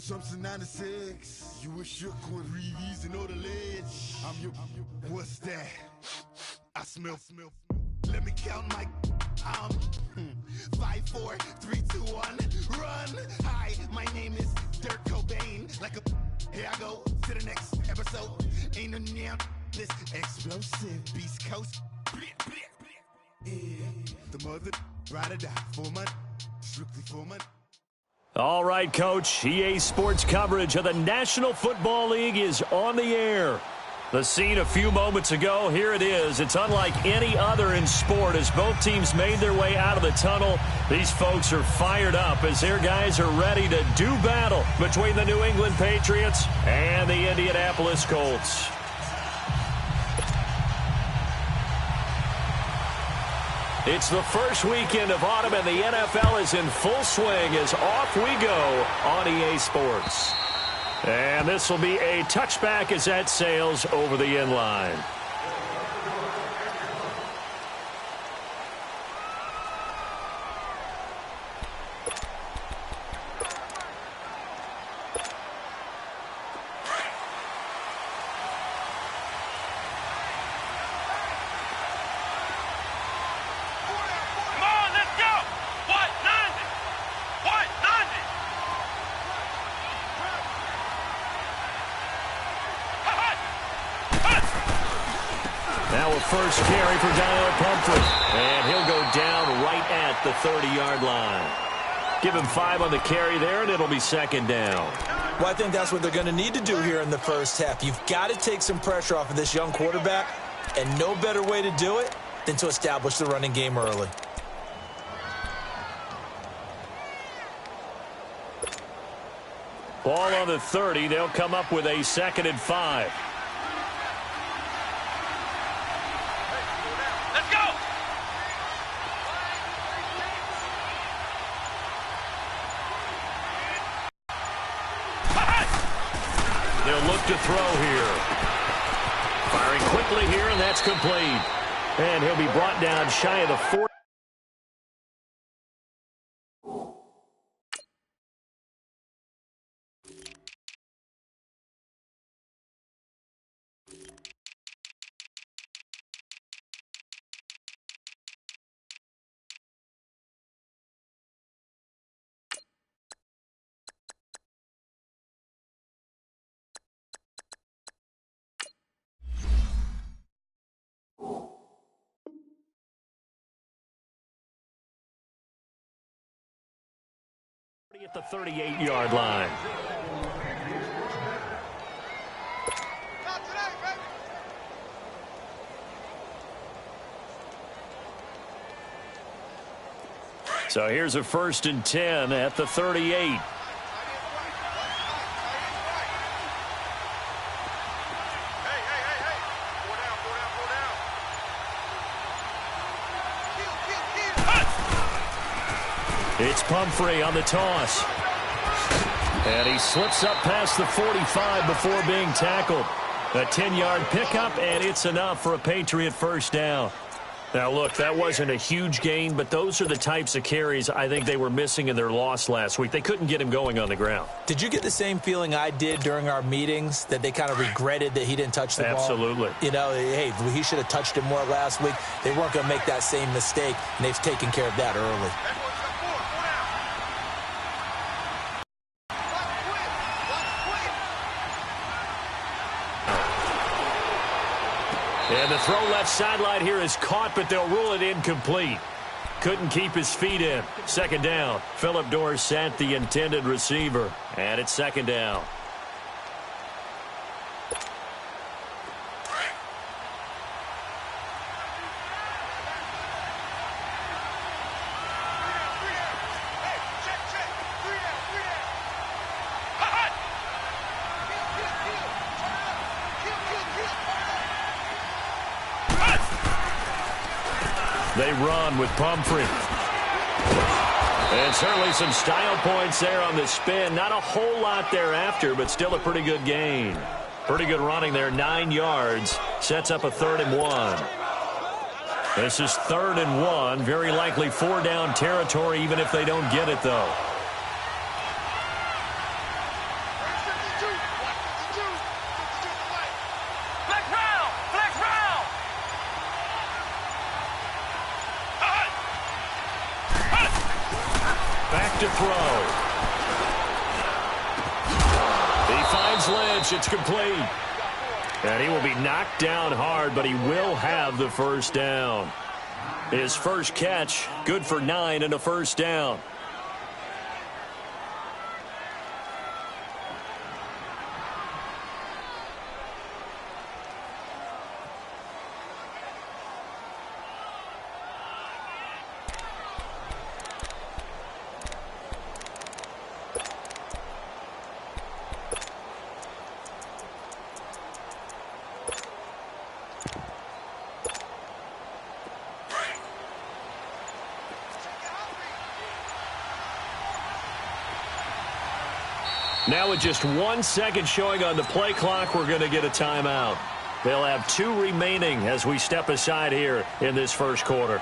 something 96. You were shook with Reeves and all the ledge. I'm your, what's that? I smell. Let me count my, 5, 4, 3, 2, 1, run. Hi, my name is Dirk Cobain. Like a, here I go to the next episode. Ain't no damn this explosive Beast Coast. Yeah, the mother ride or die for my, strictly for my. All right, Coach. EA Sports coverage of the National Football League is on the air. The scene a few moments ago, here it is. It's unlike any other in sport as both teams made their way out of the tunnel. These folks are fired up as their guys are ready to do battle between the New England Patriots and the Indianapolis Colts. It's the first weekend of autumn and the NFL is in full swing as off we go on EA Sports. And this will be a touchback as that sails over the end line. First carry for Daniel Pumphrey, and he'll go down right at the 30-yard line. Give him 5 on the carry there, and it'll be second down. Well, I think that's what they're going to need to do here in the first half. You've got to take some pressure off of this young quarterback, and no better way to do it than to establish the running game early. Ball on the 30. They'll come up with a 2nd and 5. To throw here. Firing quickly here, and that's complete. And he'll be brought down shy of the 40. At the 38-yard line. So here's a 1st and 10 at the 38. It's Pumphrey on the toss. And he slips up past the 45 before being tackled. A 10-yard pickup, and it's enough for a Patriot first down. Now, look, that wasn't a huge gain, but those are the types of carries I think they were missing in their loss last week. They couldn't get him going on the ground. Did you get the same feeling I did during our meetings, that they kind of regretted that he didn't touch the ball? Absolutely. You know, hey, he should have touched it more last week. They weren't going to make that same mistake, and they've taken care of that early. And the throw left sideline here is caught, but they'll rule it incomplete. Couldn't keep his feet in. 2nd down. Phillip Dorsett, the intended receiver. And it's 2nd down. They run with Pumphrey. And certainly some style points there on the spin. Not a whole lot thereafter, but still a pretty good gain. Pretty good running there, 9 yards. Sets up a 3rd and 1. This is 3rd and 1. Very likely 4-down territory, even if they don't get it, though. to throw. He finds Lynch. It's complete. And he will be knocked down hard, but he will have the first down. His first catch, good for 9 and a first down. Now with just 1 second showing on the play clock, we're going to get a timeout. They'll have 2 remaining as we step aside here in this first quarter.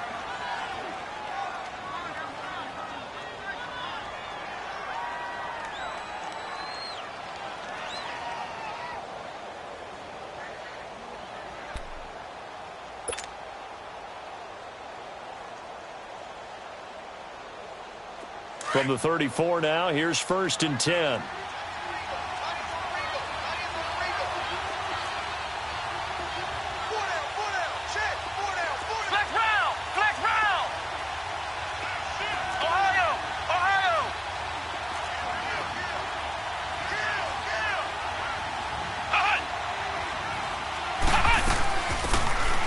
From the 34 now, here's 1st and 10.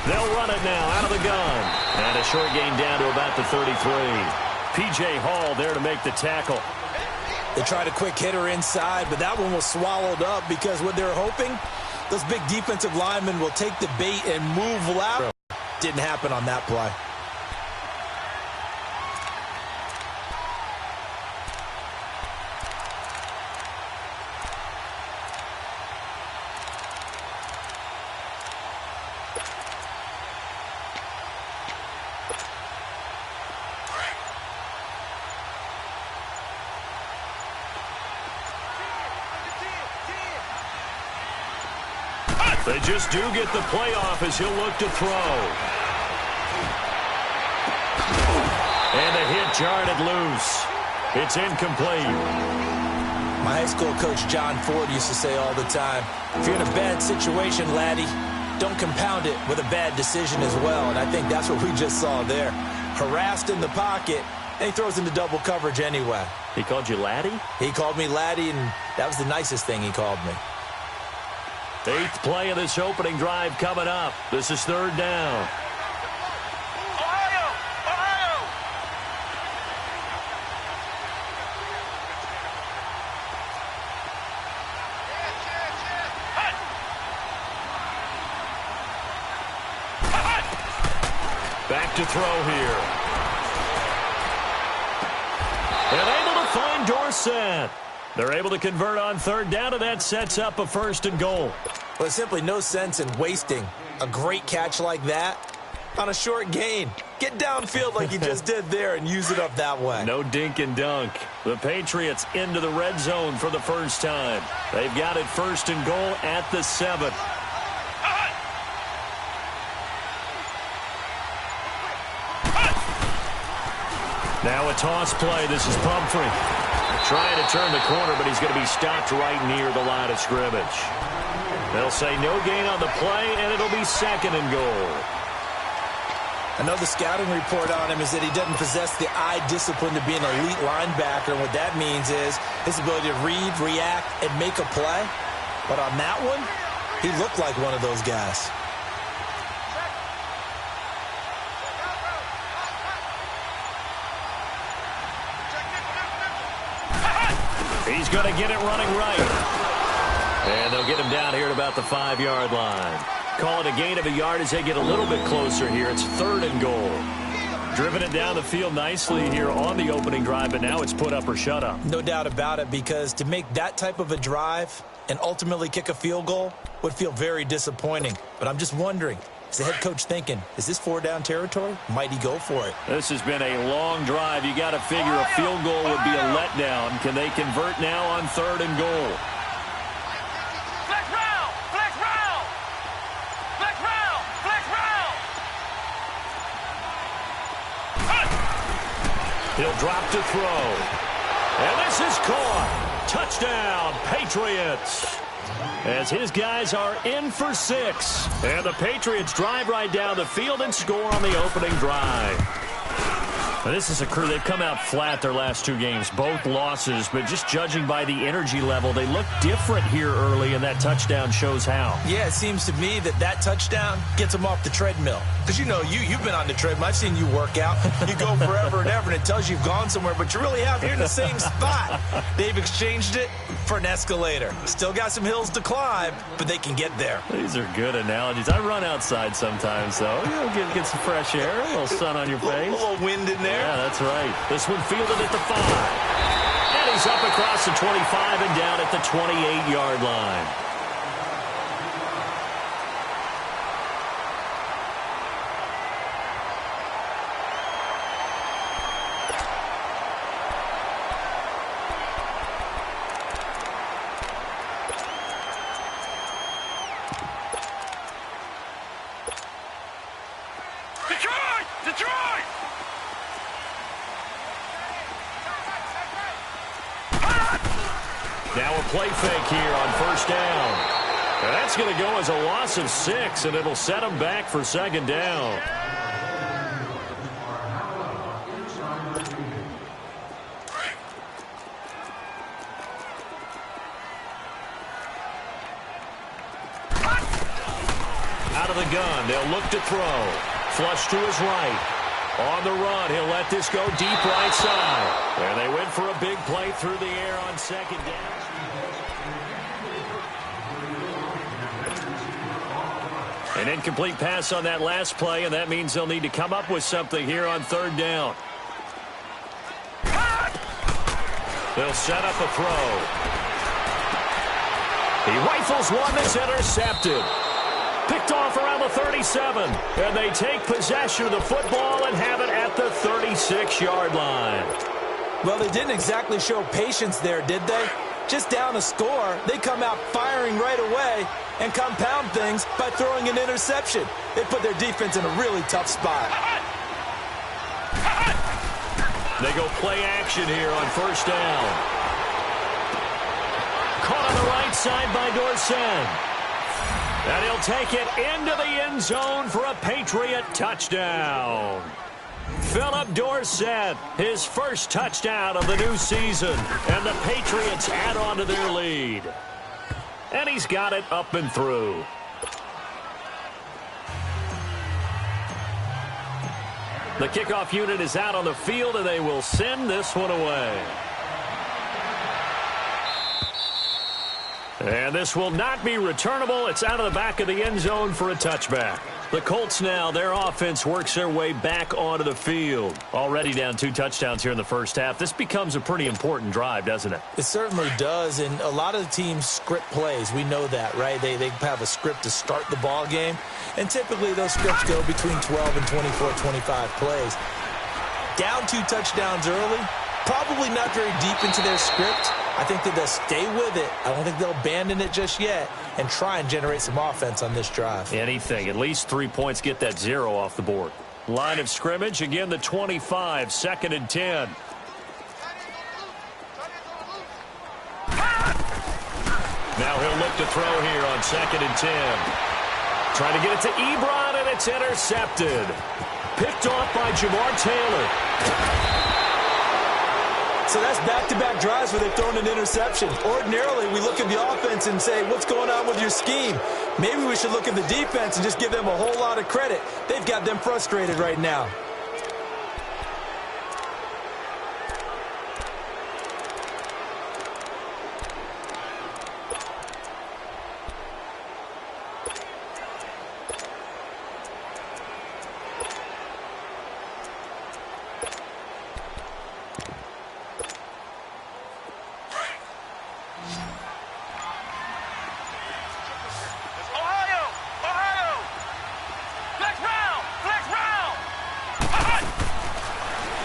They'll run it now out of the gun. And a short gain down to about the 33. P.J. Hall there to make the tackle. They tried a quick hitter inside, but that one was swallowed up because what they're hoping, those big defensive linemen will take the bait and move lateral. Didn't happen on that play. They just do get the playoff as he'll look to throw. And a hit jarred it loose. It's incomplete. My high school coach John Ford used to say all the time, if you're in a bad situation, laddie, don't compound it with a bad decision as well. And I think that's what we just saw there. Harassed in the pocket, and he throws into double coverage anyway. He called you laddie? He called me laddie, and that was the nicest thing he called me. 8th play of this opening drive coming up. This is 3rd down. Back to throw here. And able to find Dorsett. They're able to convert on 3rd down, and that sets up a 1st and goal. Well, there's simply no sense in wasting a great catch like that on a short gain. Get downfield like you just did there and use it up that way. No dink and dunk. The Patriots into the red zone for the first time. They've got it 1st and goal at the 7. Now a toss play. This is Pumphrey. Trying to turn the corner, but he's going to be stopped right near the line of scrimmage. They'll say no gain on the play, and it'll be 2nd and goal. Another scouting report on him is that he doesn't possess the eye discipline to be an elite linebacker. And what that means is his ability to read, react, and make a play. But on that one, he looked like one of those guys. He's going to get it running right. And they'll get him down here at about the 5-yard line. Call it a gain of a yard as they get a little bit closer here. It's 3rd and goal. Driven it down the field nicely here on the opening drive, but now it's put up or shut up. No doubt about it, because to make that type of a drive and ultimately kick a field goal would feel very disappointing. But I'm just wondering, is the head coach thinking, is this 4-down territory? Might he go for it? This has been a long drive. You got to figure a field goal would be a letdown. Can they convert now on 3rd and goal? Flex round! Flex round! Flex round! Flex round! He'll drop to throw. And this is caught. Touchdown, Patriots. As his guys are in for 6. And the Patriots drive right down the field and score on the opening drive. Now, this is a crew. They've come out flat their last 2 games, both losses, but just judging by the energy level, they look different here early, and that touchdown shows how. Yeah, it seems to me that touchdown gets them off the treadmill. Because, you know, you've been on the treadmill. I've seen you work out. You go forever and ever, and it tells you you've gone somewhere, but you really have. You're in the same spot. They've exchanged it for an escalator. Still got some hills to climb, but they can get there. These are good analogies. I run outside sometimes, though. You know, get some fresh air, a little sun on your face. A little wind in there. Yeah, that's right. This one fielded at the 5. And he's up across the 25 and down at the 28-yard line. Now a play fake here on first down. And that's going to go as a loss of 6, and it'll set them back for second down. Out of the gun, they'll look to throw. Flush to his right. On the run, he'll let this go deep right side. And they went for a big play through the air on second down. An incomplete pass on that last play, and that means they'll need to come up with something here on third down. They'll set up a throw. He rifles one that's intercepted. Picked off around the 37, and they take possession of the football and have it at the 36-yard line. Well, they didn't exactly show patience there, did they? Just down a score, they come out firing right away and compound things by throwing an interception. They put their defense in a really tough spot. They go play action here on first down. Caught on the right side by Dorsett. And he'll take it into the end zone for a Patriot touchdown. Philip Dorsett, his first touchdown of the new season. And the Patriots add on to their lead. And he's got it up and through. The kickoff unit is out on the field, and they will send this one away. And this will not be returnable. It's out of the back of the end zone for a touchback. The Colts now, their offense works their way back onto the field. Already down 2 touchdowns here in the first half. This becomes a pretty important drive, doesn't it? It certainly does, and a lot of the teams script plays. We know that, right? They have a script to start the ball game, and typically those scripts go between 12 and 24, 25 plays. Down 2 touchdowns early, probably not very deep into their script. I think that they'll stay with it. I don't think they'll abandon it just yet and try and generate some offense on this drive. Anything. At least 3 points, get that 0 off the board. Line of scrimmage, again the 25, 2nd and 10. Now he'll look to throw here on 2nd and 10. Trying to get it to Ebron, and it's intercepted. Picked off by Jamar Taylor. So that's back-to-back drives where they've thrown an interception. Ordinarily, we look at the offense and say, what's going on with your scheme? Maybe we should look at the defense and just give them a whole lot of credit. They've got them frustrated right now.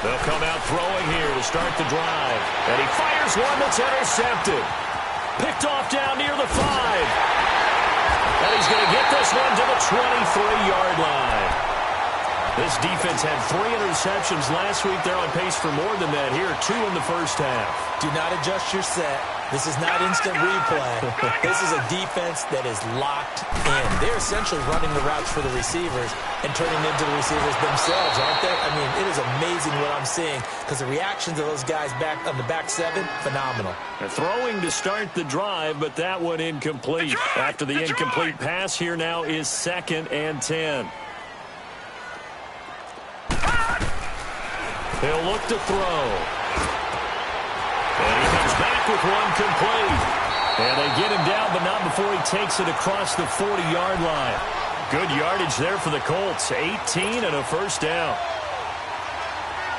They'll come out throwing here to start the drive. And he fires one that's intercepted. Picked off down near the 5. And he's going to get this one to the 23-yard line. This defense had 3 interceptions last week. They're on pace for more than that here. 2 in the first half. Do not adjust your set. This is not instant replay. This is a defense that is locked in. They're essentially running the routes for the receivers and turning them into the receivers themselves, aren't they? I mean, it is amazing what I'm seeing because the reactions of those guys back on the back 7, phenomenal. They're throwing to start the drive, but that one incomplete. After the incomplete pass, here now is 2nd and 10. He'll look to throw. And he comes back with one complete. And they get him down, but not before he takes it across the 40-yard line. Good yardage there for the Colts. 18 and a first down.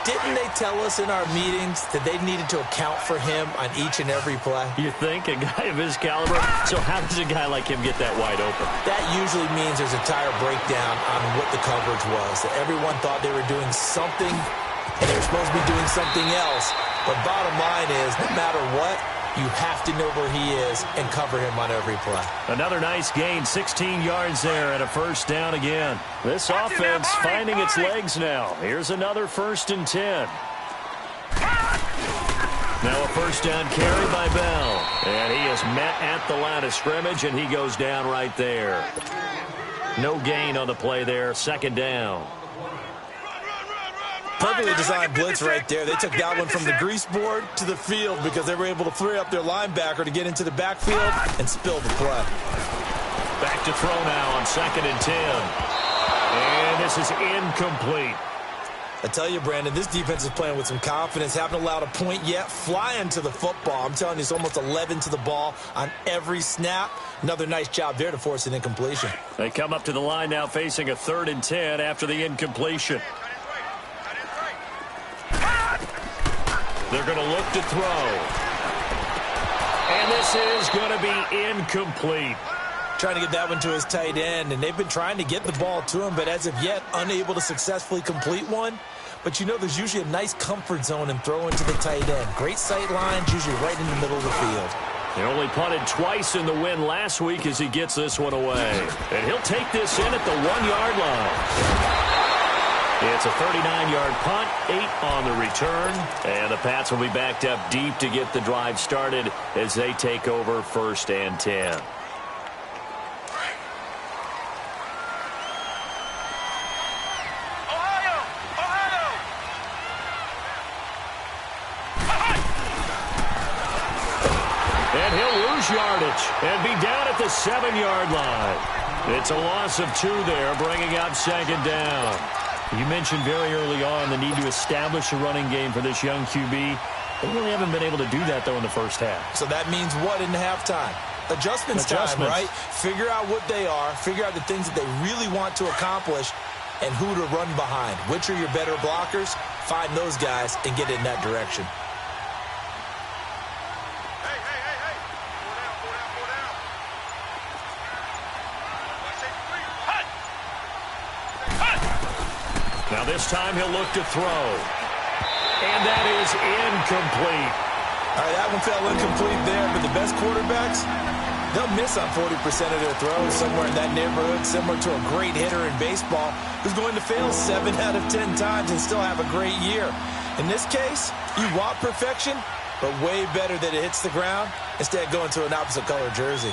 Didn't they tell us in our meetings that they needed to account for him on each and every play? You think? A guy of his caliber? So how does a guy like him get that wide open? That usually means there's a tire breakdown on what the coverage was. That everyone thought they were doing something, and they were supposed to be doing something else. But bottom line is, no matter what, you have to know where he is and cover him on every play. Another nice gain, 16 yards there and a first down again. This offense finding its legs now. Here's another 1st and 10. Now a first down carry by Bell. And he is met at the line of scrimmage, and he goes down right there. No gain on the play there, 2nd down. Perfectly designed blitz right there. They took that one from the grease board to the field because they were able to free up their linebacker to get into the backfield and spill the play. Back to throw now on 2nd and 10. And this is incomplete. I tell you, Brandon, this defense is playing with some confidence. Haven't allowed a point yet. Flying to the football. I'm telling you, it's almost 11 to the ball on every snap. Another nice job there to force an incompletion. They come up to the line now facing a 3rd and 10 after the incompletion. They're going to look to throw. And this is going to be incomplete. Trying to get that one to his tight end, and they've been trying to get the ball to him, but as of yet, unable to successfully complete one. But you know there's usually a nice comfort zone in throwing to the tight end. Great sight lines, usually right in the middle of the field. He only punted twice in the win last week as he gets this one away. And he'll take this in at the 1-yard line. It's a 39-yard punt, 8 on the return, and the Pats will be backed up deep to get the drive started as they take over 1st and 10. And he'll lose yardage and be down at the 7-yard line. It's a loss of 2 there, bringing up 2nd down. You mentioned very early on the need to establish a running game for this young QB. They really haven't been able to do that, though, in the first half. So that means what in halftime? Adjustments time, right? Figure out what they are, figure out the things that they really want to accomplish, and who to run behind. Which are your better blockers? Find those guys and get in that direction. Now this time he'll look to throw. And that is incomplete. All right, that one fell incomplete there, but the best quarterbacks, they'll miss on 40% of their throws, somewhere in that neighborhood, similar to a great hitter in baseball who's going to fail 7 out of 10 times and still have a great year. In this case, you want perfection, but way better that it hits the ground instead of going to an opposite color jersey.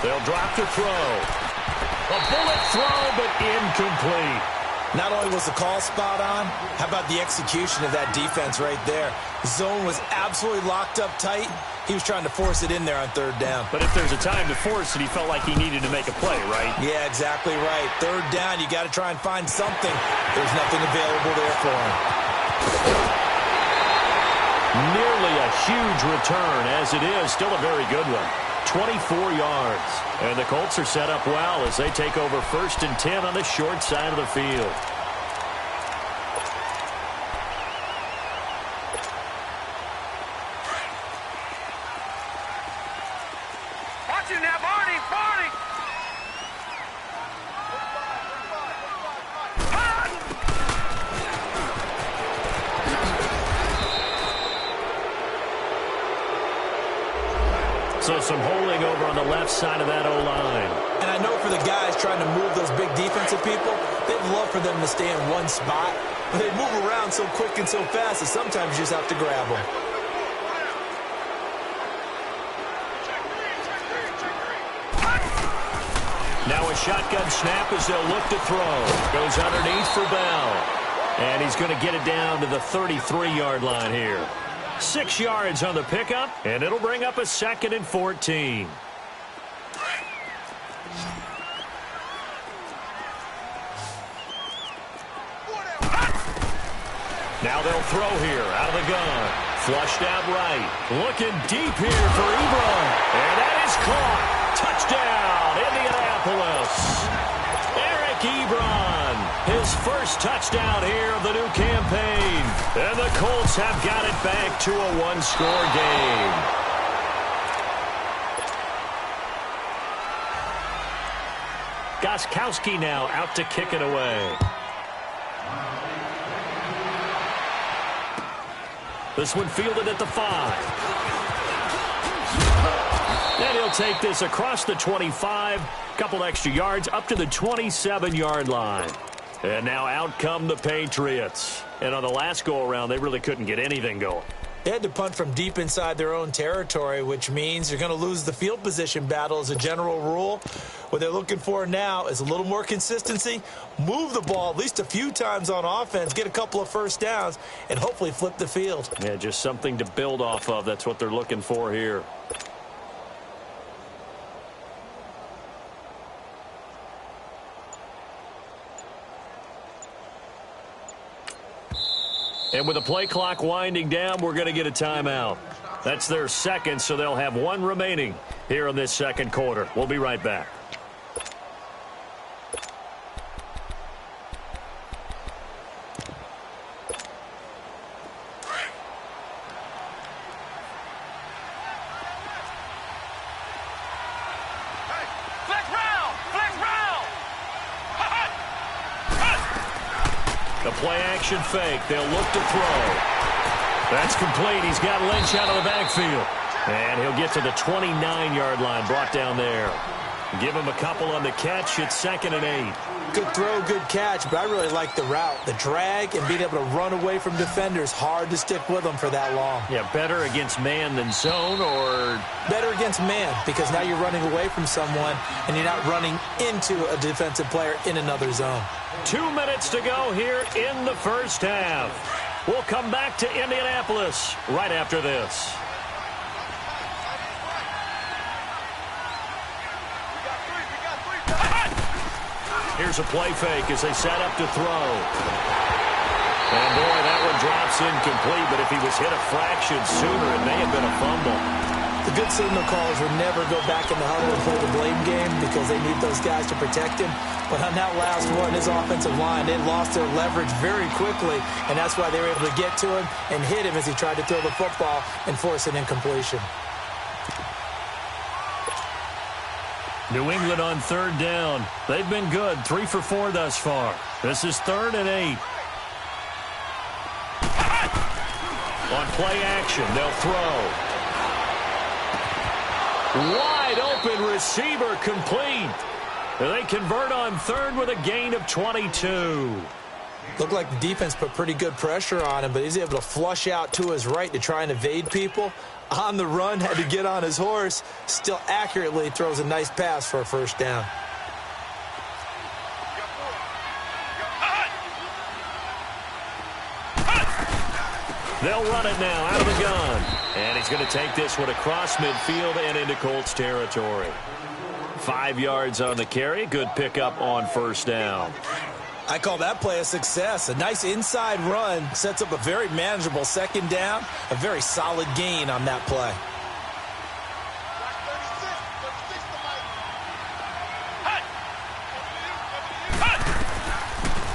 They'll drop to throw. A bullet throw, but incomplete. Not only was the call spot on, how about the execution of that defense right there? The zone was absolutely locked up tight. He was trying to force it in there on 3rd down. But if there's a time to force it, he felt like he needed to make a play, right? Yeah, exactly right. 3rd down, you got to try and find something. There's nothing available there for him. Nearly a huge return, as it is. Still a very good one. 24 yards. And the Colts are set up well as they take over 1st and 10 on the short side of the field. Pushing now, Barney. So some holding over on the left side of that O-line. And I know for the guys trying to move those big defensive people, they'd love for them to stay in one spot. But they move around so quick and so fast that sometimes you just have to grab them. Now a shotgun snap as they'll look to throw. Goes underneath for Bell. And he's going to get it down to the 33-yard line here. 6 yards on the pickup, and it'll bring up a 2nd and 14. Now they'll throw here out of the gun. Flushed out right. Looking deep here for Ebron. And that is caught. Touchdown, Indianapolis. Eric Ebron, his first touchdown here of the new campaign. And the Colts have got it back to a one-score game. Gostkowski now out to kick it away. This one fielded at the 5. And he'll take this across the 25, couple extra yards up to the 27-yard line. And now out come the Patriots. And on the last go-around, they really couldn't get anything going. They had to punt from deep inside their own territory, which means you're going to lose the field position battle as a general rule. What they're looking for now is a little more consistency, move the ball at least a few times on offense, get a couple of first downs, and hopefully flip the field. Yeah, just something to build off of. That's what they're looking for here. And with the play clock winding down, we're going to get a timeout. That's their second, so they'll have one remaining here in this second quarter. We'll be right back. The play-action fake. They'll look to throw. That's complete. He's got Lynch out of the backfield. And he'll get to the 29-yard line, brought down there. Give him a couple on the catch. It's 2nd and 8. Good throw, good catch, but I really like the route. The drag and being able to run away from defenders. Hard to stick with them for that long. Yeah, better against man than zone, or? Better against man, because now you're running away from someone and you're not running into a defensive player in another zone. 2 minutes to go here in the first half. We'll come back to Indianapolis right after this. Here's a play fake as they set up to throw. And boy, that one drops incomplete, but if he was hit a fraction sooner, it may have been a fumble. The good signal callers would never go back in the huddle and play the blame game because they need those guys to protect him. But on that last one, his offensive line, they lost their leverage very quickly, and that's why they were able to get to him and hit him as he tried to throw the football and force an incompletion. New England on 3rd down. They've been good, 3 for 4 thus far. This is 3rd and 8. On play action, they'll throw. Wide open receiver complete. They convert on 3rd with a gain of 22. Looked like the defense put pretty good pressure on him, but he's able to flush out to his right to try and evade people. On the run, had to get on his horse. Still accurately throws a nice pass for a first down. They'll run it now out of the gun. And he's going to take this one across midfield and into Colts territory. 5 yards on the carry. Good pickup on first down. I call that play a success. A nice inside run sets up a very manageable second down. A very solid gain on that play.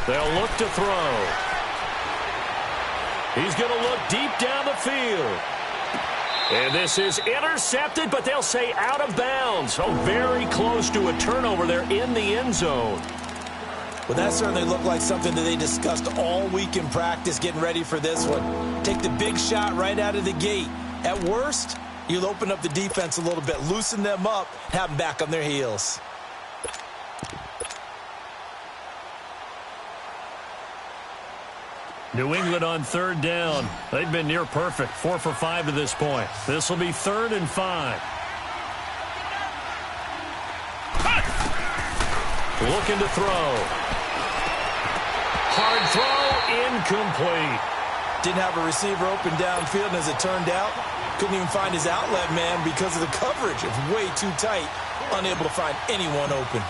They'll look to throw. He's going to look deep down the field. And this is intercepted, but they'll say out of bounds. So very close to a turnover there in the end zone. Well, that certainly looked like something that they discussed all week in practice getting ready for this one. Take the big shot right out of the gate. At worst, you'll open up the defense a little bit, loosen them up, have them back on their heels. New England on third down. They've been near perfect, 4 for 5 to this point. This will be 3rd and 5. Looking to throw. Hard throw, incomplete. Didn't have a receiver open downfield, and as it turned out, couldn't even find his outlet man because of the coverage. It's way too tight, unable to find anyone open.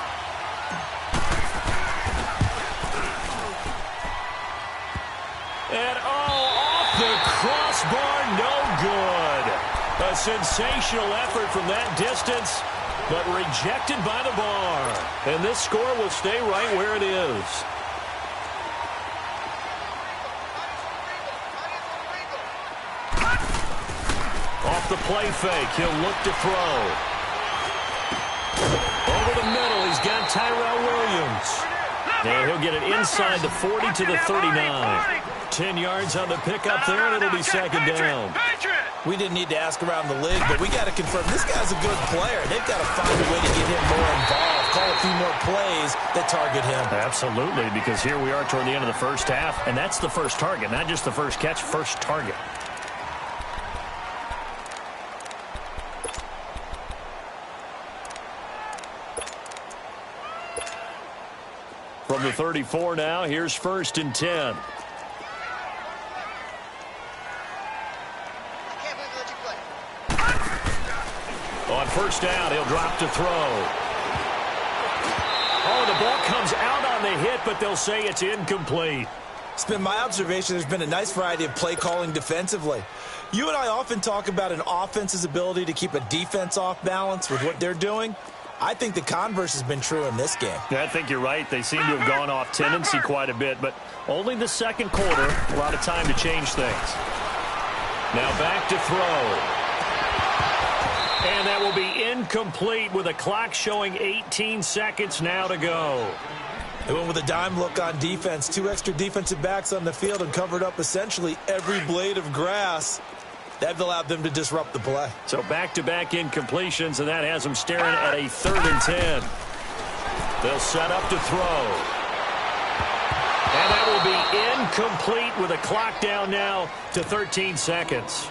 And off the crossbar, no good. A sensational effort from that distance, but rejected by the bar. And this score will stay right where it is. Off the play fake, he'll look to throw. Over the middle, he's got Tyrell Williams. And he'll get it inside the 40 to the 39. 10 yards on the pickup there, and it'll be 2nd down. We didn't need to ask around the league, but we got to confirm this guy's a good player. They've got to find a way to get him more involved, call a few more plays that target him. Absolutely, because here we are toward the end of the first half, and that's the first target, not just the first catch, first target. From the 34 now, here's 1st and 10. On 1st down, he'll drop to throw. Oh, the ball comes out on the hit, but they'll say it's incomplete. It's been my observation there's been a nice variety of play calling defensively. You and I often talk about an offense's ability to keep a defense off balance with what they're doing. I think the converse has been true in this game. Yeah, I think you're right. They seem to have gone off tendency quite a bit, but only the 2nd quarter, a lot of time to change things. Now back to throw. And that will be incomplete with a clock showing 18 seconds now to go. They went with a dime look on defense. 2 extra defensive backs on the field and covered up essentially every blade of grass. That allowed them to disrupt the play. So back-to-back incompletions, and that has them staring at a 3rd and 10. They'll set up to throw. And that will be incomplete with a clock down now to 13 seconds.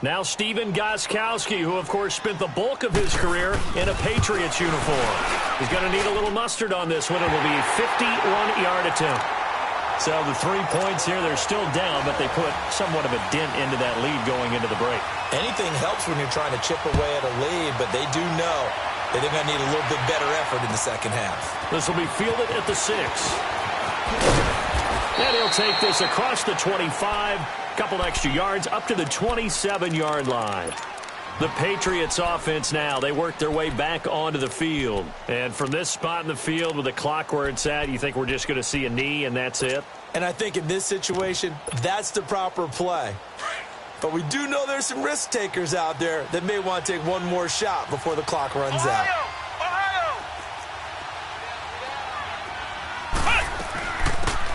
Now Stephen Gostkowski, who, of course, spent the bulk of his career in a Patriots uniform. He's going to need a little mustard on this one. It will be a 51-yard attempt. So the 3 points here, they're still down, but they put somewhat of a dent into that lead going into the break. Anything helps when you're trying to chip away at a lead, but they do know that they're going to need a little bit better effort in the 2nd half. This will be fielded at the 6. And he'll take this across the 25, couple extra yards, up to the 27-yard line. The Patriots offense now, they work their way back onto the field. And from this spot in the field with the clock where it's at, you think we're just going to see a knee and that's it? And I think in this situation, that's the proper play. But we do know there's some risk takers out there that may want to take one more shot before the clock runs out.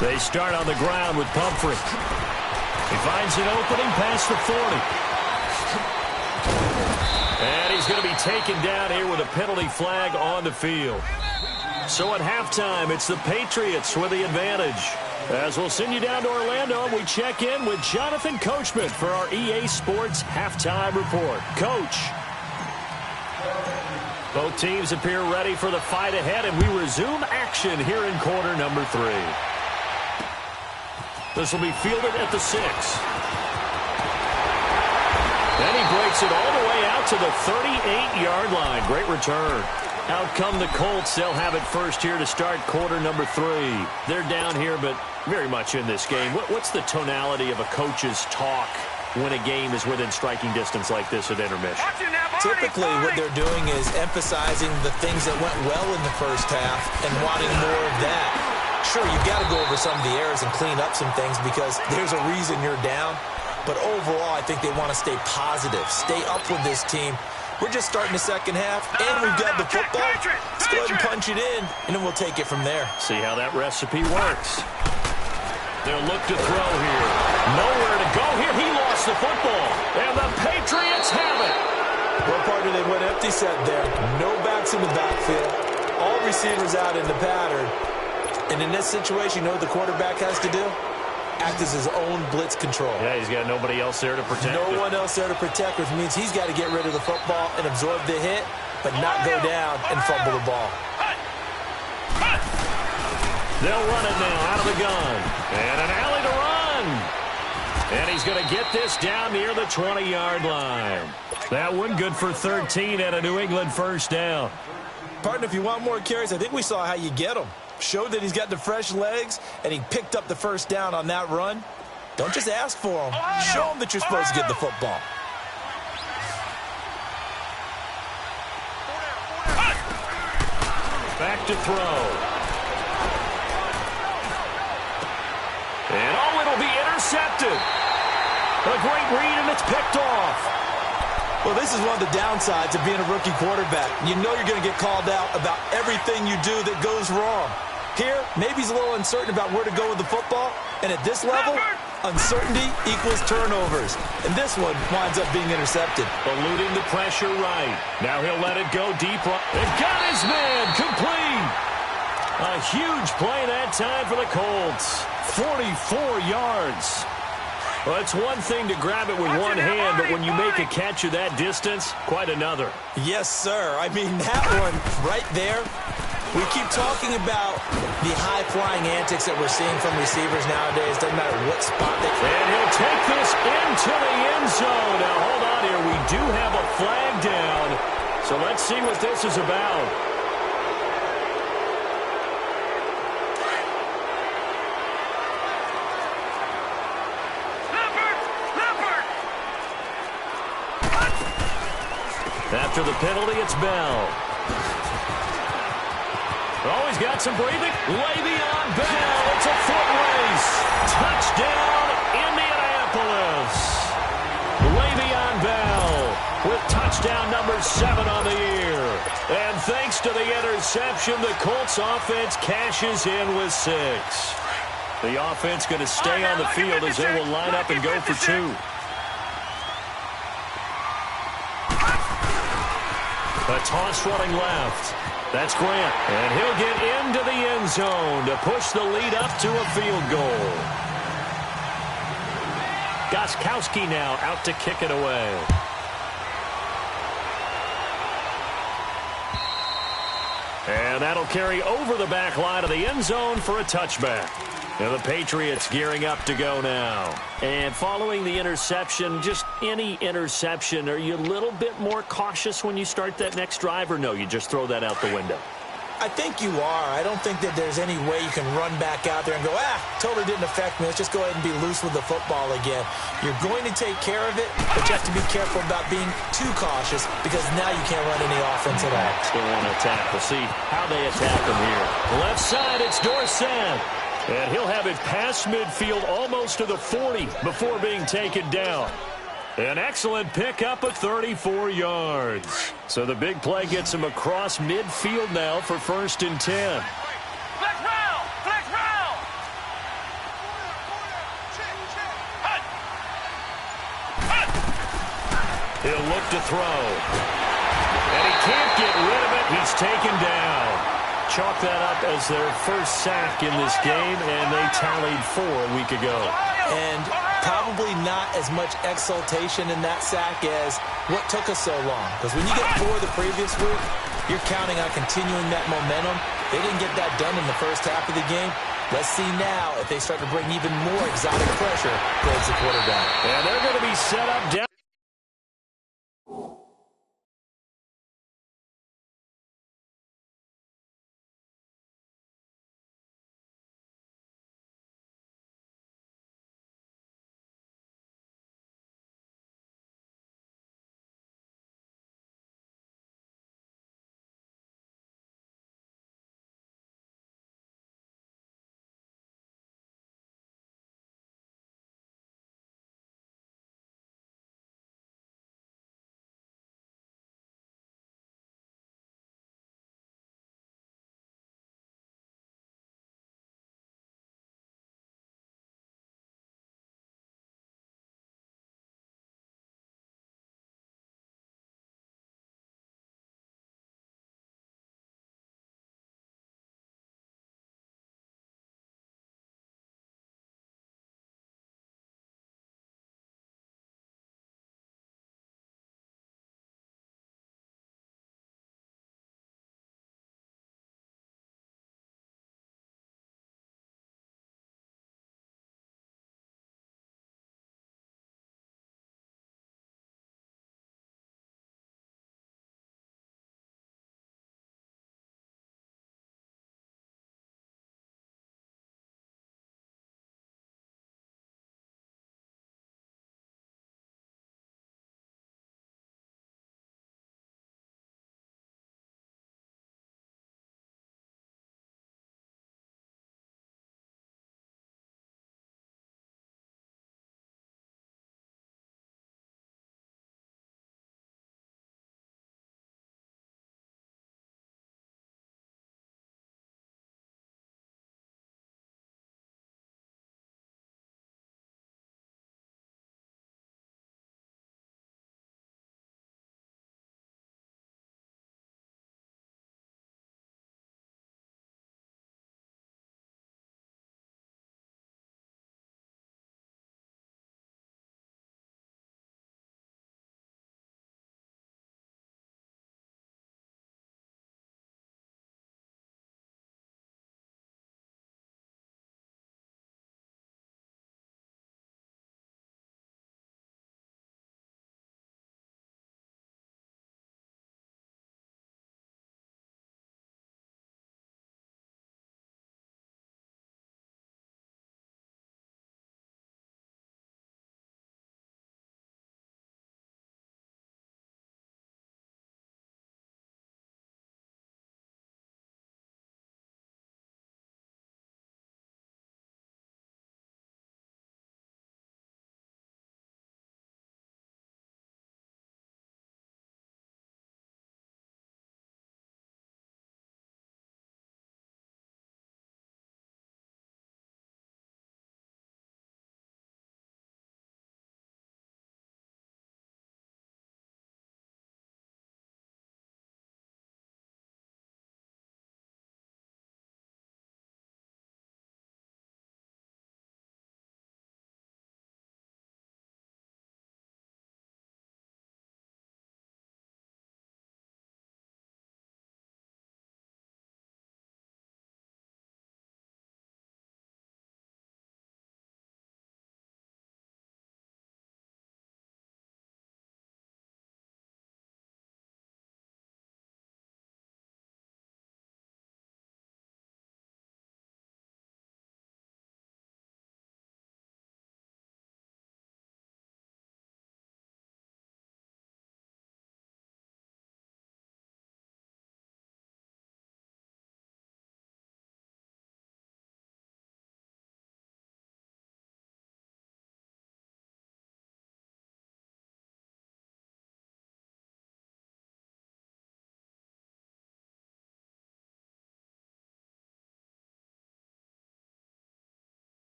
They start on the ground with Pumphrey. He finds an opening past the 40. And he's going to be taken down here with a penalty flag on the field. So at halftime, it's the Patriots with the advantage. As we'll send you down to Orlando, we check in with Jonathan Coachman for our EA Sports Halftime Report. Coach. Both teams appear ready for the fight ahead, and we resume action here in quarter number 3. This will be fielded at the 6. Then he breaks it all the way out to the 38-yard line. Great return. Out come the Colts. They'll have it first here to start quarter number 3. They're down here, but very much in this game. What's the tonality of a coach's talk when a game is within striking distance like this at intermission? Typically, what they're doing is emphasizing the things that went well in the first half and wanting more of that. Sure, you've got to go over some of the errors and clean up some things because there's a reason you're down. But overall, I think they want to stay positive, stay up with this team. We're just starting the second half, and we've got the football. Let's go ahead and punch it in, and then we'll take it from there. See how that recipe works. They'll look to throw here. Nowhere to go here. He lost the football, and the Patriots have it. Well, partner, they went empty set there. No backs in the backfield. All receivers out in the pattern. And in this situation, you know what the quarterback has to do? Act as his own blitz control. Yeah, he's got nobody else there to protect. No one else there to protect, which means he's got to get rid of the football and absorb the hit, but not go down and fumble the ball. They'll run it now out of the gun. And an alley to run. And he's going to get this down near the 20-yard line. That one good for 13 and a New England first down. Partner, if you want more carries, I think we saw how you get them. Showed that he's got the fresh legs, and he picked up the first down on that run. Don't just ask for him. Show him that you're supposed to get the football. Back to throw. And oh, it'll be intercepted. A great read, and it's picked off. Well, this is one of the downsides of being a rookie quarterback. You know you're going to get called out about everything you do that goes wrong. Here, maybe he's a little uncertain about where to go with the football. And at this level, uncertainty equals turnovers. And this one winds up being intercepted. Eluding the pressure right. Now he'll let it go deep. And got his man complete. A huge play that time for the Colts. 44 yards. Well, it's one thing to grab it with one hand, but when you make a catch of that distance, quite another. Yes, sir. I mean, that one right there. We keep talking about the high-flying antics that we're seeing from receivers nowadays. Doesn't matter what spot they can. And he'll take this into the end zone. Now, hold on here. We do have a flag down. So let's see what this is about. After the penalty, it's Bell. Oh, he's got some breathing. Le'Veon Bell. It's a foot race. Touchdown, Indianapolis. Le'Veon Bell with touchdown number 7 on the year. And thanks to the interception, the Colts offense cashes in with 6. The offense going to stay on the field as they will line up and go for 2. A toss running left. That's Grant. And he'll get into the end zone to push the lead up to a field goal. Gostkowski now out to kick it away. And that'll carry over the back line of the end zone for a touchback. And the Patriots gearing up to go now. And following the interception, just any interception, are you a little bit more cautious when you start that next drive, or no, you just throw that out the window? I think you are. I don't think that there's any way you can run back out there and go, totally didn't affect me. Let's just go ahead and be loose with the football again. You're going to take care of it, but you have to be careful about being too cautious because now you can't run any offense at all. Still want to attack. We'll see how they attack him here. Left side, it's Dorsett. And he'll have it past midfield almost to the 40 before being taken down. An excellent pickup of 34 yards. So the big play gets him across midfield now for 1st and 10. Flex round! Flex round! He'll look to throw. And he can't get rid of it. He's taken down. Chalk that up as their first sack in this game, and they tallied 4 a week ago. And probably not as much exultation in that sack as what took us so long. Because when you get 4 the previous week, you're counting on continuing that momentum. They didn't get that done in the first half of the game. Let's see now if they start to bring even more exotic pressure towards the quarterback. And they're going to be set up down.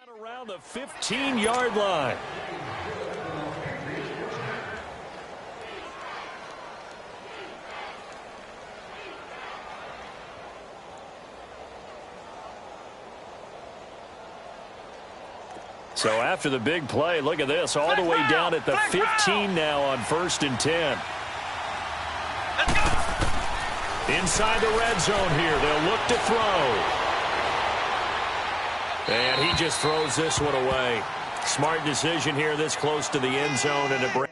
Around the 15-yard line. So after the big play, look at this, all the way down at the 15 now on 1st and 10. Inside the red zone here, they'll look to throw. And he just throws this one away. Smart decision here this close to the end zone, and it brings.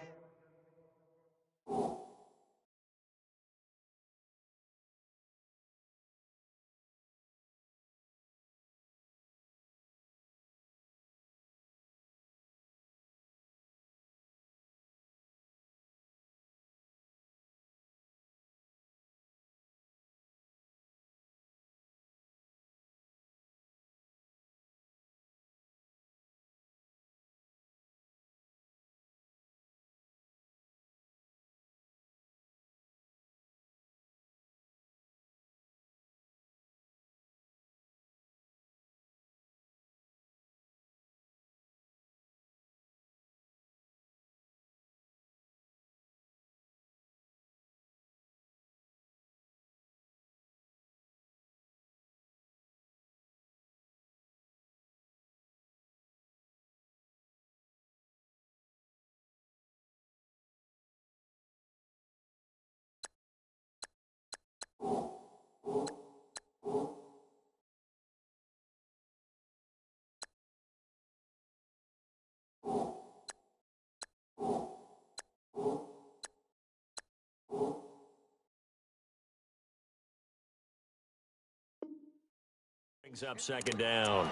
Brings up 2nd down.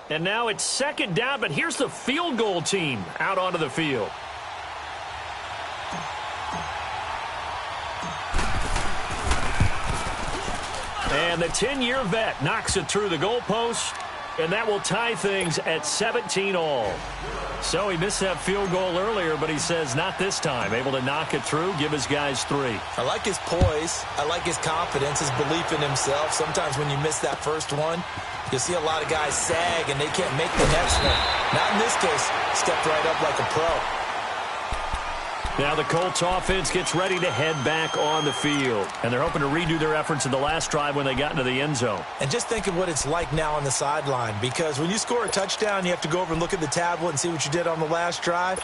And now it's 2nd down, but here's the field goal team out onto the field. And the 10-year vet knocks it through the goalpost, and that will tie things at 17 all. So he missed that field goal earlier, but he says not this time. Able to knock it through, give his guys 3. I like his poise. I like his confidence, his belief in himself. Sometimes when you miss that first one, you'll see a lot of guys sag and they can't make the next one. Not in this case. Stepped right up like a pro. Now the Colts offense gets ready to head back on the field. And they're hoping to redo their efforts in the last drive when they got into the end zone. And just think of what it's like now on the sideline. Because when you score a touchdown, you have to go over and look at the tablet and see what you did on the last drive.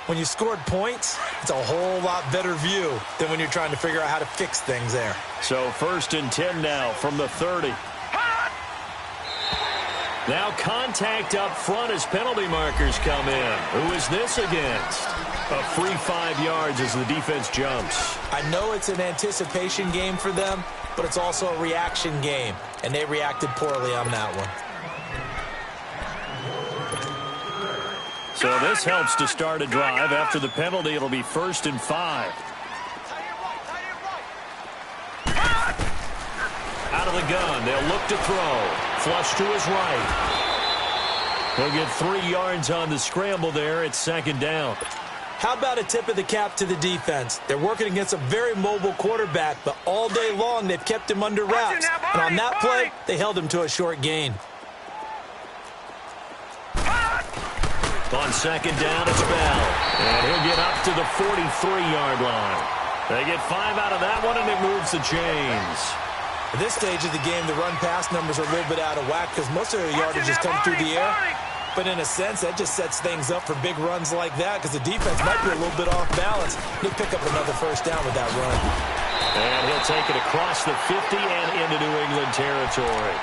When you scored points, it's a whole lot better view than when you're trying to figure out how to fix things there. So 1st and 10 now from the 30. Now contact up front as penalty markers come in. Who is this against? A free 5 yards as the defense jumps. I know it's an anticipation game for them, but it's also a reaction game, and they reacted poorly on that one. So this helps to start a drive. After the penalty, it'll be 1st and 5. Out of the gun, they'll look to throw. Flush to his right. He'll get 3 yards on the scramble there. It's 2nd down. How about a tip of the cap to the defense? They're working against a very mobile quarterback, but all day long they've kept him under wraps. And on that play, they held him to a short gain. On 2nd down, it's Bell. And he'll get up to the 43-yard line. They get 5 out of that one, and it moves the chains. At this stage of the game, the run-pass numbers are a little bit out of whack because most of their yardage has come through the air. But in a sense, that just sets things up for big runs like that because the defense might be a little bit off balance. He'll pick up another 1st down with that run. And he'll take it across the 50 and into New England territory.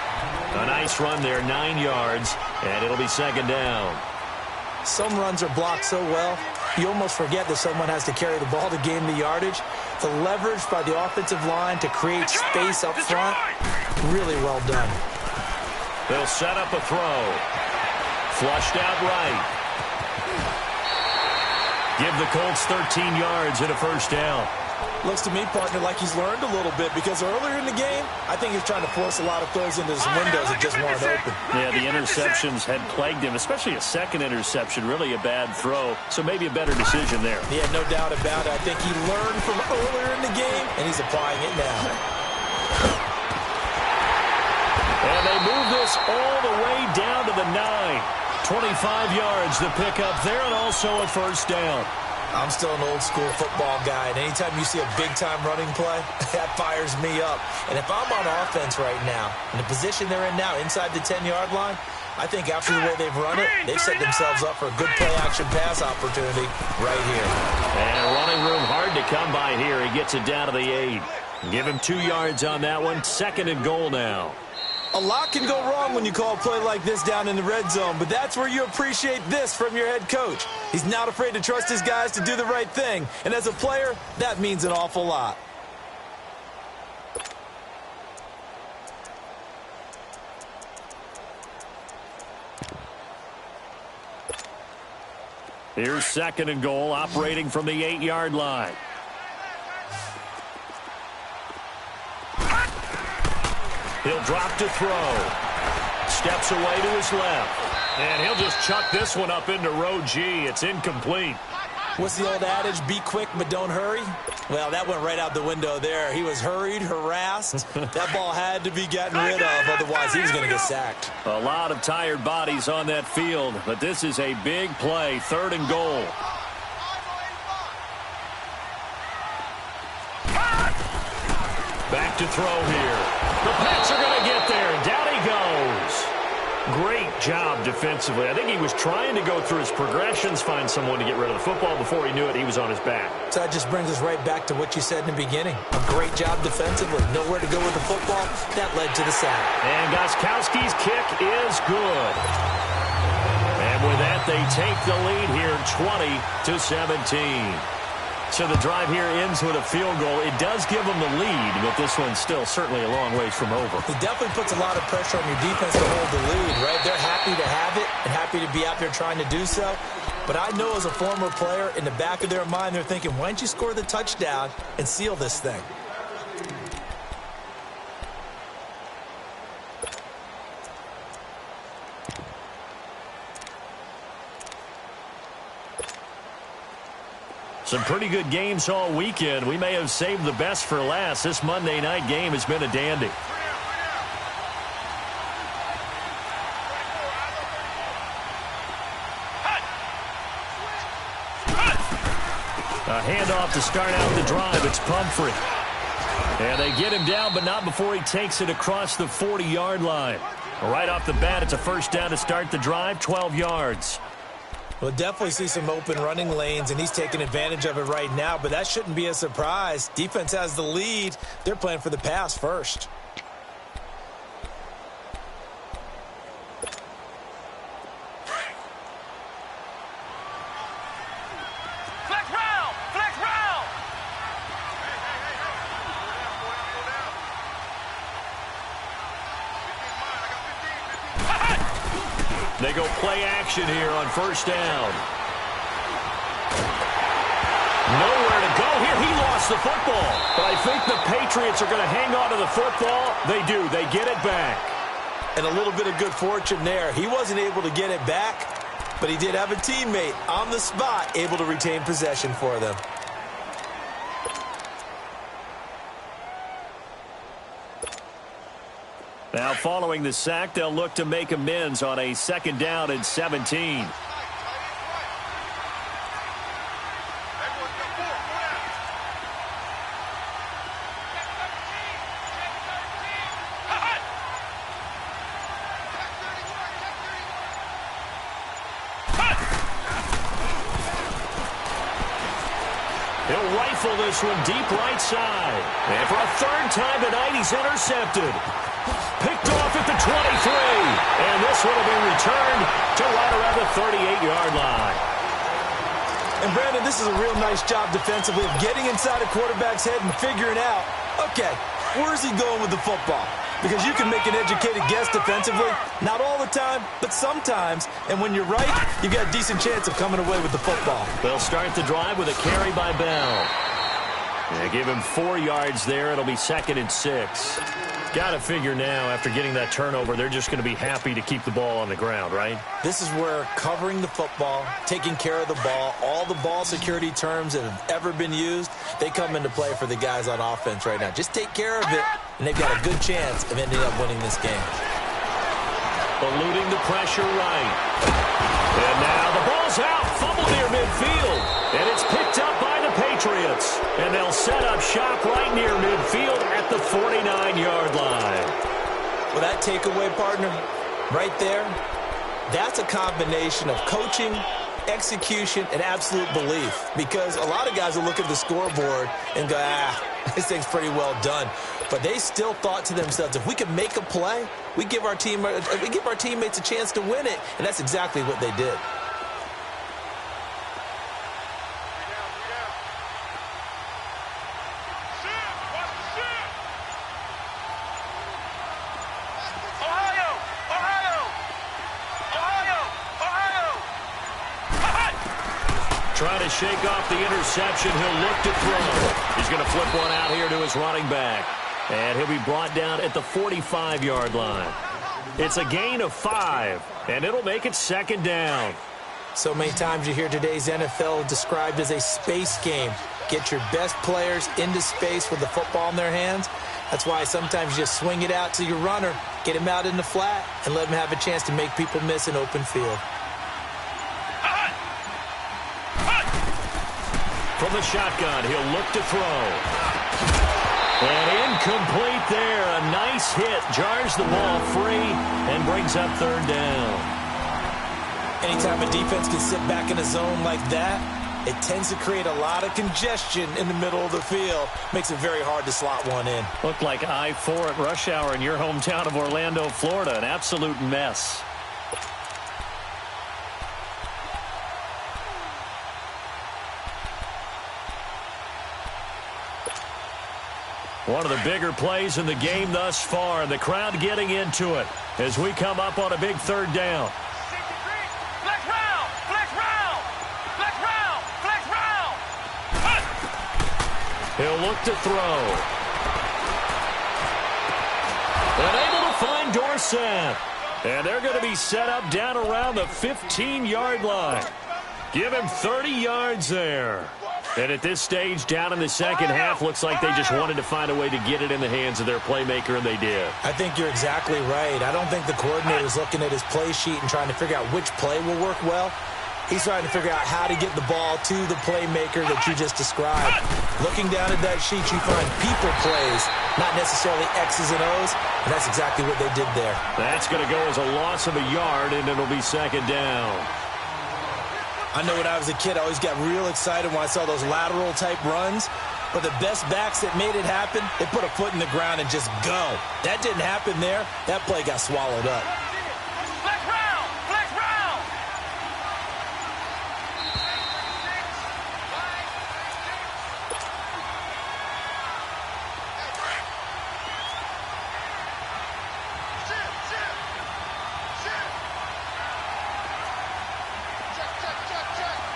A nice run there, 9 yards, and it'll be 2nd down. Some runs are blocked so well, you almost forget that someone has to carry the ball to gain the yardage. The leverage by the offensive line to create space up front, really well done. They'll set up a throw. Flushed out right. Give the Colts 13 yards and a 1st down. Looks to me, partner, like he's learned a little bit because earlier in the game, I think he's trying to force a lot of throws into some windows that just weren't open. Yeah, the interceptions had plagued him, especially a second interception, really a bad throw. So maybe a better decision there. Yeah, no doubt about it. I think he learned from earlier in the game, and he's applying it now. And they move this all the way down to the 9. 25 yards to pick up there, and also a first down. I'm still an old-school football guy, and anytime you see a big-time running play, that fires me up. And if I'm on offense right now, in the position they're in now, inside the 10-yard line, I think after the way they've run it, they've set themselves up for a good play-action pass opportunity right here. And running room hard to come by here. He gets it down to the 8. Give him 2 yards on that one. 2nd and goal now. A lot can go wrong when you call a play like this down in the red zone, but that's where you appreciate this from your head coach. He's not afraid to trust his guys to do the right thing, and as a player, that means an awful lot. Here's 2nd and goal, operating from the 8-yard line. He'll drop to throw. Steps away to his left. And he'll just chuck this one up into row G. It's incomplete. What's the old adage? Be quick, but don't hurry? Well, that went right out the window there. He was hurried, harassed. That ball had to be gotten rid of, otherwise he was going to get sacked. A lot of tired bodies on that field, but this is a big play. 3rd and goal. Back to throw here. The Pats are going to get there. Down he goes. Great job defensively. I think he was trying to go through his progressions, find someone to get rid of the football. Before he knew it, he was on his back. So that just brings us right back to what you said in the beginning. A great job defensively. Nowhere to go with the football. That led to the sack. And Gostkowski's kick is good. And with that, they take the lead here 20-17. So the drive here ends with a field goal. It does give them the lead, but this one's still certainly a long ways from over. It definitely puts a lot of pressure on your defense to hold the lead, right? They're happy to have it and happy to be out there trying to do so. But I know as a former player, in the back of their mind, they're thinking, why don't you score the touchdown and seal this thing? Some pretty good games all weekend. We may have saved the best for last. This Monday night game has been a dandy. A handoff to start out the drive. It's Pumphrey. And they get him down, but not before he takes it across the 40-yard line. Right off the bat, it's a first down to start the drive, 12 yards. We'll definitely see some open running lanes, and he's taking advantage of it right now, but that shouldn't be a surprise. Defense has the lead. They're playing for the pass first. Flex round! Flex round! They go play action here on first down. Nowhere to go here. He lost the football. But I think the Patriots are going to hang on to the football. They do. They get it back. And a little bit of good fortune there. He wasn't able to get it back, but he did have a teammate on the spot able to retain possession for them. Now, following the sack, they'll look to make amends on a 2nd down and 17. He'll rifle this one deep right side. And for a 3rd time tonight, he's intercepted. Picked off at the 23. And this one will be returned to right around the 38-yard line. And, Brandon, this is a real nice job defensively of getting inside a quarterback's head and figuring out, okay, where's he going with the football? Because you can make an educated guess defensively. Not all the time, but sometimes. And when you're right, you've got a decent chance of coming away with the football. They'll start the drive with a carry by Bell. Yeah, give him 4 yards there. It'll be 2nd and 6. Got to figure now, after getting that turnover, they're just going to be happy to keep the ball on the ground, right? This is where covering the football, taking care of the ball, all the ball security terms that have ever been used, they come into play for the guys on offense right now. Just take care of it, and they've got a good chance of ending up winning this game. Eluding the pressure right. And now the ball's out. Fumble near midfield. And it's picked up by the Patriots. And they'll set up shop right near midfield at the 49-yard line. Well, that takeaway, partner, right there, that's a combination of coaching, execution, and absolute belief. Because a lot of guys will look at the scoreboard and go, this thing's pretty well done. But they still thought to themselves, if we can make a play, we give our teammates a chance to win it. And that's exactly what they did. Trying to shake off the interception. He'll look to throw. He's going to flip one out here to his running back. And he'll be brought down at the 45-yard line. It's a gain of 5, and it'll make it 2nd down. So many times you hear today's NFL described as a space game. Get your best players into space with the football in their hands. That's why sometimes you just swing it out to your runner, get him out in the flat, and let him have a chance to make people miss an open field. From the shotgun, he'll look to throw. And incomplete there. A nice hit. Jars the ball free and brings up 3rd down. Anytime a defense can sit back in a zone like that, it tends to create a lot of congestion in the middle of the field. Makes it very hard to slot one in. Looked like I-4 at rush hour in your hometown of Orlando, Florida. An absolute mess. One of the bigger plays in the game thus far, and the crowd getting into it as we come up on a big 3rd down. Flex round! Flex round! Flex round! Flex round! He'll look to throw. And able to find Dorsett. And they're going to be set up down around the 15-yard line. Give him 30 yards there. And at this stage, down in the 2nd half, looks like they just wanted to find a way to get it in the hands of their playmaker, and they did. I think you're exactly right. I don't think the coordinator's looking at his play sheet and trying to figure out which play will work well. He's trying to figure out how to get the ball to the playmaker that you just described. Looking down at that sheet, you find people plays, not necessarily X's and O's, and that's exactly what they did there. That's going to go as a loss of a yard, and it'll be 2nd down. I know when I was a kid, I always got real excited when I saw those lateral-type runs. But the best backs that made it happen, they put a foot in the ground and just go. That didn't happen there. That play got swallowed up. Flex round! Flex round! Flex round!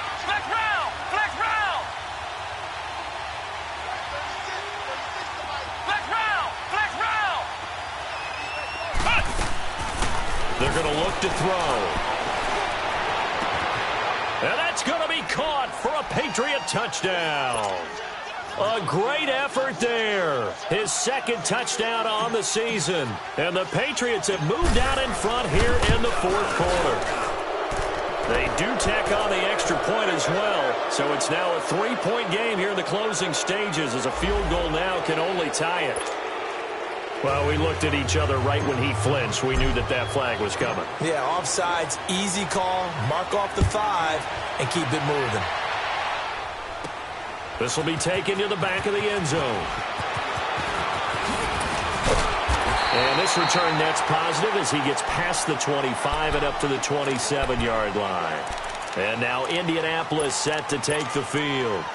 Flex round! Flex round! Flex round! They're going to look to throw. And that's going to be caught for a Patriot touchdown. A great effort there. His 2nd touchdown on the season. And the Patriots have moved out in front here in the 4th quarter. They do tack on the extra point as well. So it's now a 3-point game here in the closing stages, as a field goal now can only tie it. Well, we looked at each other right when he flinched. We knew that that flag was coming. Yeah, offsides, easy call, mark off the 5, and keep it moving. This will be taken to the back of the end zone. And this return net's positive as he gets past the 25 and up to the 27-yard line. And now Indianapolis set to take the field.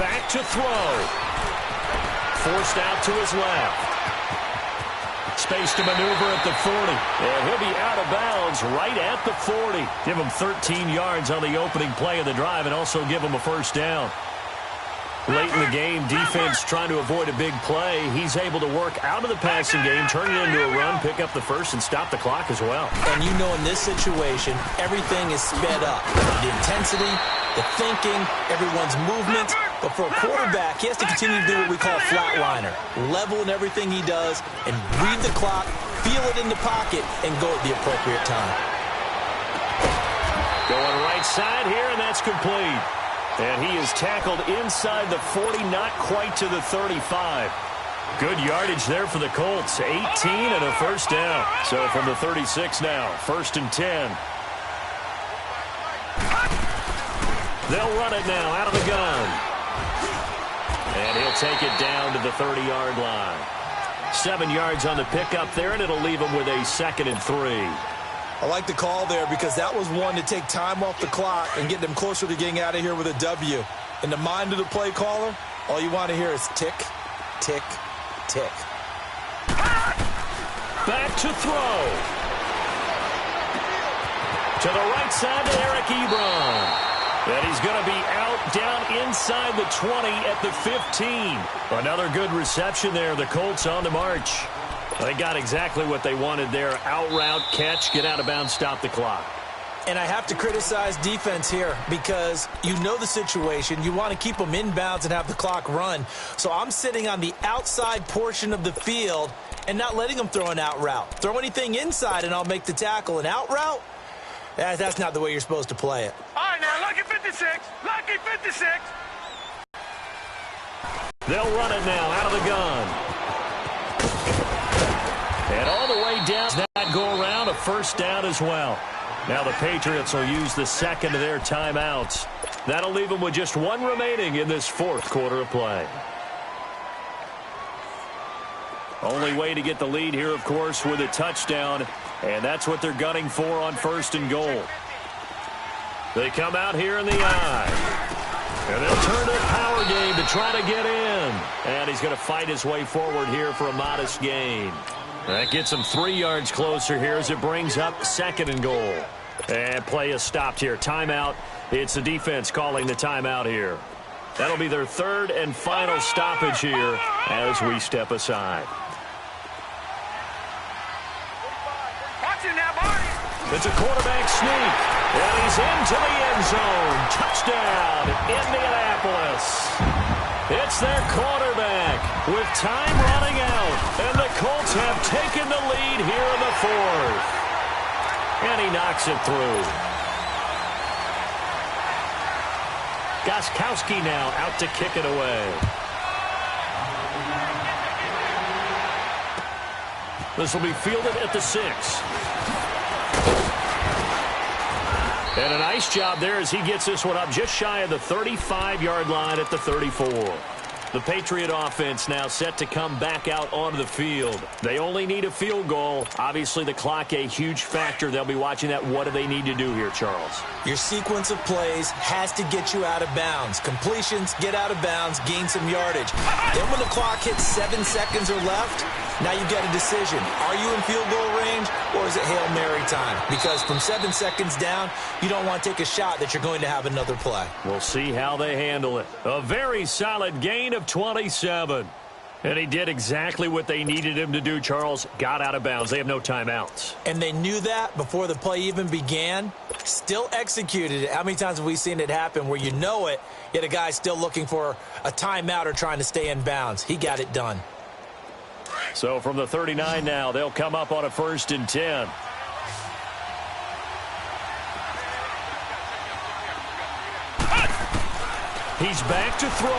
back to throw. Forced out to his left. Space to maneuver at the 40. And he'll be out of bounds right at the 40. Give him 13 yards on the opening play of the drive and also give him a first down. Late in the game, defense trying to avoid a big play. He's able to work out of the passing game, turn it into a run, pick up the first, and stop the clock as well. And you know in this situation, everything is sped up. The intensity, the thinking, everyone's movement. But for a quarterback, he has to continue to do what we call a flatliner. Level in everything he does and read the clock, feel it in the pocket, and go at the appropriate time. Going right side here, and that's complete. And he is tackled inside the 40, not quite to the 35. Good yardage there for the Colts. 18 and a first down. So from the 36 now, 1st and 10. They'll run it now out of the gun. And he'll take it down to the 30-yard line. 7 yards on the pickup there, and it'll leave him with a 2nd and 3. I like the call there because that was one to take time off the clock and get them closer to getting out of here with a W. In the mind of the play caller, all you want to hear is tick, tick, tick. Back to throw. To the right side to Eric Ebron. And he's going to be out down inside the 20 at the 15. Another good reception there. The Colts on the march. They got exactly what they wanted there. Out route, catch, get out of bounds, stop the clock. And I have to criticize defense here because you know the situation. You want to keep them in bounds and have the clock run. So I'm sitting on the outside portion of the field and not letting them throw an out route. Throw anything inside and I'll make the tackle. An out route? That's not the way you're supposed to play it. All right, now, lucky 56. Lucky 56. They'll run it now out of the gun. And all the way down that go-around, a first down as well. Now the Patriots will use the second of their timeouts. That'll leave them with just one remaining in this 4th quarter of play. Only way to get the lead here, of course, with a touchdown. And that's what they're gunning for on 1st and goal. They come out here in the eye. And they'll turn to a power game to try to get in. And he's going to fight his way forward here for a modest gain. That gets him 3 yards closer here as it brings up 2nd and goal. And play is stopped here. Timeout. It's the defense calling the timeout here. That'll be their 3rd and final stoppage here as we step aside. It's a quarterback sneak. And he's into the end zone. Touchdown, Indianapolis. It's their quarterback with time running out. And the Colts have taken the lead here in the 4th. And he knocks it through. Gostkowski now out to kick it away. This will be fielded at the 6. And a nice job there as he gets this one up just shy of the 35-yard line at the 34. The Patriot offense now set to come back out onto the field. They only need a field goal. Obviously, the clock a huge factor. They'll be watching that. What do they need to do here, Charles? Your sequence of plays has to get you out of bounds. Completions, get out of bounds, gain some yardage. Then when the clock hits 7 seconds or left, now you get a decision. Are you in field goal range or is it Hail Mary time? Because from 7 seconds down, you don't want to take a shot that you're going to have another play. We'll see how they handle it. A very solid gain of 27. And he did exactly what they needed him to do, Charles. Got out of bounds. They have no timeouts. And they knew that before the play even began. Still executed it. How many times have we seen it happen where you know it, yet a guy's still looking for a timeout or trying to stay in bounds? He got it done. So from the 39 now, they'll come up on a 1st and 10. He's back to throw.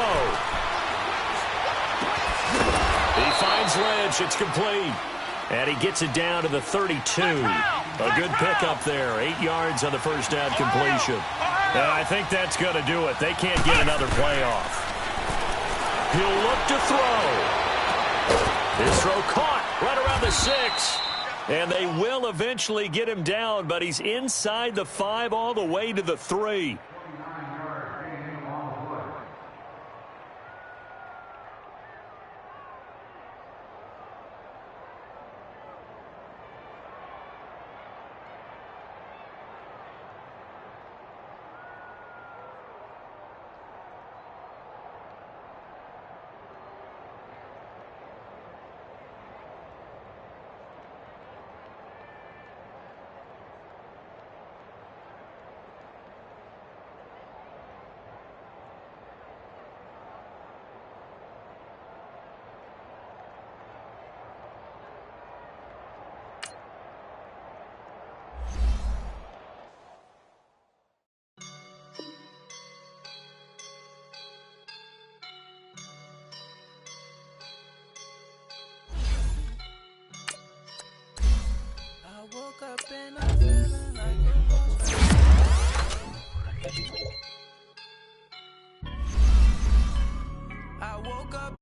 He finds Lynch. It's complete. And he gets it down to the 32. A good pickup there. 8 yards on the first down completion. And I think that's going to do it. They can't get another play off. He'll look to throw. His throw caught right around the 6. And they will eventually get him down, but he's inside the 5 all the way to the 3. up and I'm feeling like a boss. I woke up.